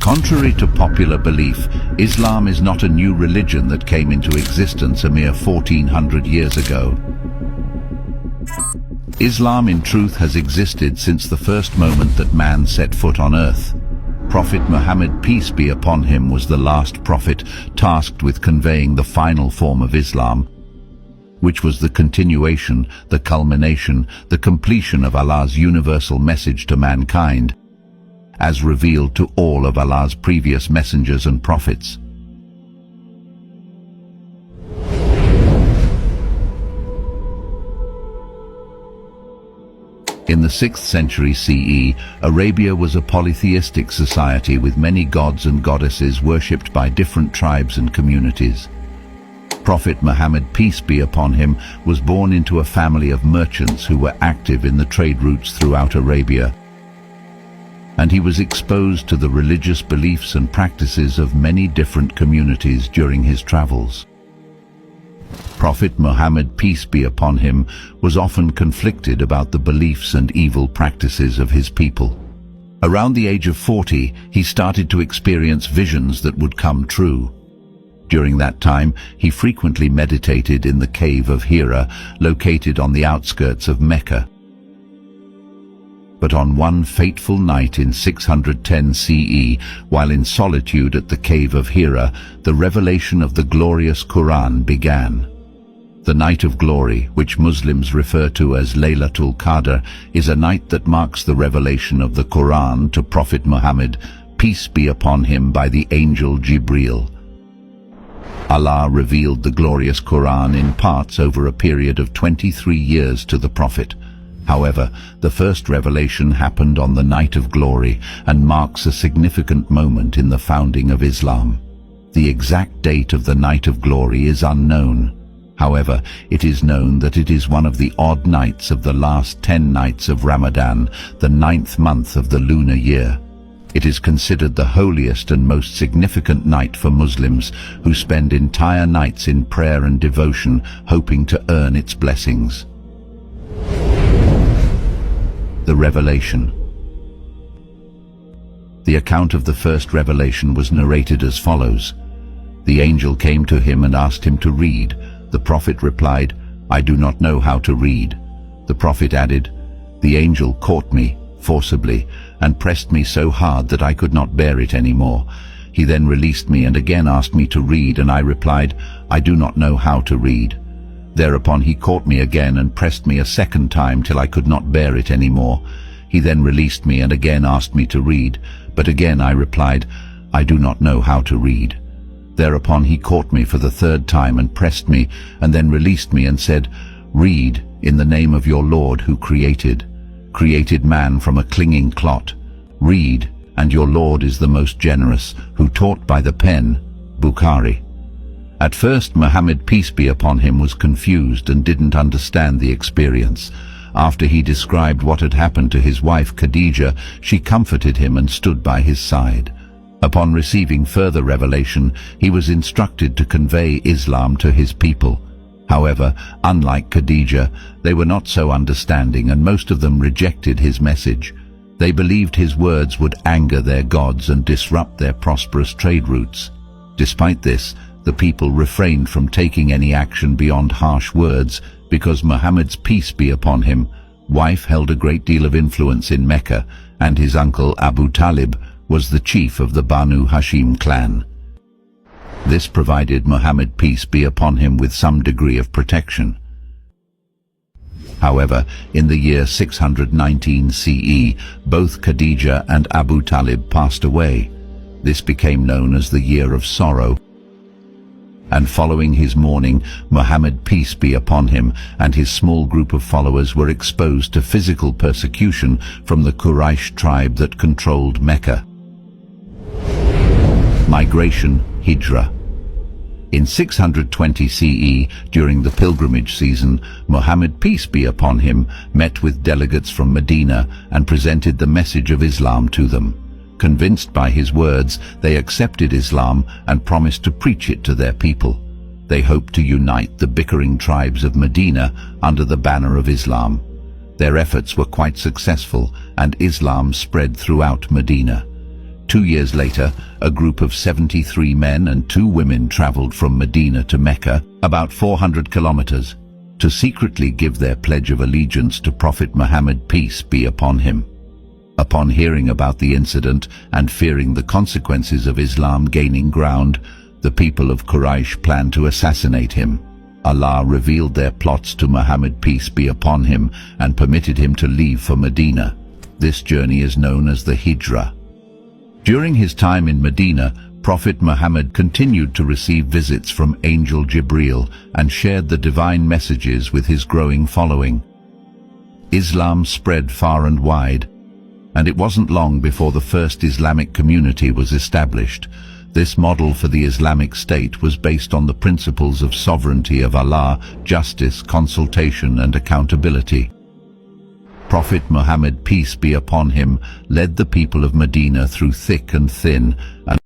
Contrary to popular belief, Islam is not a new religion that came into existence a mere 1400 years ago. Islam in truth has existed since the first moment that man set foot on earth. Prophet Muhammad, peace be upon him, was the last prophet tasked with conveying the final form of Islam, which was the continuation, the culmination, the completion of Allah's universal message to mankind, as revealed to all of Allah's previous messengers and prophets. In the 6th century CE, Arabia was a polytheistic society with many gods and goddesses worshipped by different tribes and communities. Prophet Muhammad, peace be upon him, was born into a family of merchants who were active in the trade routes throughout Arabia, and he was exposed to the religious beliefs and practices of many different communities during his travels. Prophet Muhammad, peace be upon him, was often conflicted about the beliefs and evil practices of his people. Around the age of 40, he started to experience visions that would come true. During that time, he frequently meditated in the cave of Hira, located on the outskirts of Mecca. But on one fateful night in 610 CE, while in solitude at the cave of Hira, the revelation of the glorious Quran began. The Night of Glory, which Muslims refer to as Laylatul Qadr, is a night that marks the revelation of the Quran to Prophet Muhammad, peace be upon him, by the angel Jibreel. Allah revealed the glorious Quran in parts over a period of 23 years to the Prophet. However, the first revelation happened on the Night of Glory and marks a significant moment in the founding of Islam. The exact date of the Night of Glory is unknown. However, it is known that it is one of the odd nights of the last 10 nights of Ramadan, the 9th month of the lunar year. It is considered the holiest and most significant night for Muslims, who spend entire nights in prayer and devotion, hoping to earn its blessings. The revelation. The account of the first revelation was narrated as follows. The angel came to him and asked him to read. The Prophet replied, I do not know how to read. The Prophet added, the angel caught me forcibly and pressed me so hard that I could not bear it any more. He then released me and again asked me to read, and I replied, I do not know how to read. Thereupon he caught me again and pressed me a second time till I could not bear it any more. He then released me and again asked me to read, but again I replied, I do not know how to read. Thereupon he caught me for the third time and pressed me, and then released me and said, read, in the name of your Lord who created man from a clinging clot. Read, and your Lord is the most generous, who taught by the pen. Bukhari. At first, Muhammad, peace be upon him, was confused and didn't understand the experience. After he described what had happened to his wife Khadija, she comforted him and stood by his side. Upon receiving further revelation, he was instructed to convey Islam to his people. However, unlike Khadija, they were not so understanding, and most of them rejected his message. They believed his words would anger their gods and disrupt their prosperous trade routes. Despite this, the people refrained from taking any action beyond harsh words because Muhammad's, peace be upon him, wife held a great deal of influence in Mecca, and his uncle Abu Talib was the chief of the Banu Hashim clan. This provided Muhammad, peace be upon him, with some degree of protection. However, in the year 619 CE, both Khadija and Abu Talib passed away. This became known as the Year of Sorrow, and following his mourning, Muhammad, peace be upon him, and his small group of followers were exposed to physical persecution from the Quraysh tribe that controlled Mecca. Migration, Hijrah. In 620 CE, during the pilgrimage season, Muhammad, peace be upon him, met with delegates from Medina and presented the message of Islam to them. Convinced by his words, they accepted Islam and promised to preach it to their people. They hoped to unite the bickering tribes of Medina under the banner of Islam. Their efforts were quite successful, and Islam spread throughout Medina. 2 years later, a group of 73 men and 2 women traveled from Medina to Mecca, about 400 kilometers, to secretly give their pledge of allegiance to Prophet Muhammad, peace be upon him. Upon hearing about the incident and fearing the consequences of Islam gaining ground, the people of Quraysh planned to assassinate him. Allah revealed their plots to Muhammad, peace be upon him, and permitted him to leave for Medina. This journey is known as the Hijrah. During his time in Medina, Prophet Muhammad continued to receive visits from Angel Jibreel and shared the divine messages with his growing following. Islam spread far and wide, and it wasn't long before the first Islamic community was established. This model for the Islamic State was based on the principles of sovereignty of Allah, justice, consultation, and accountability. Prophet Muhammad, peace be upon him, led the people of Medina through thick and thin, and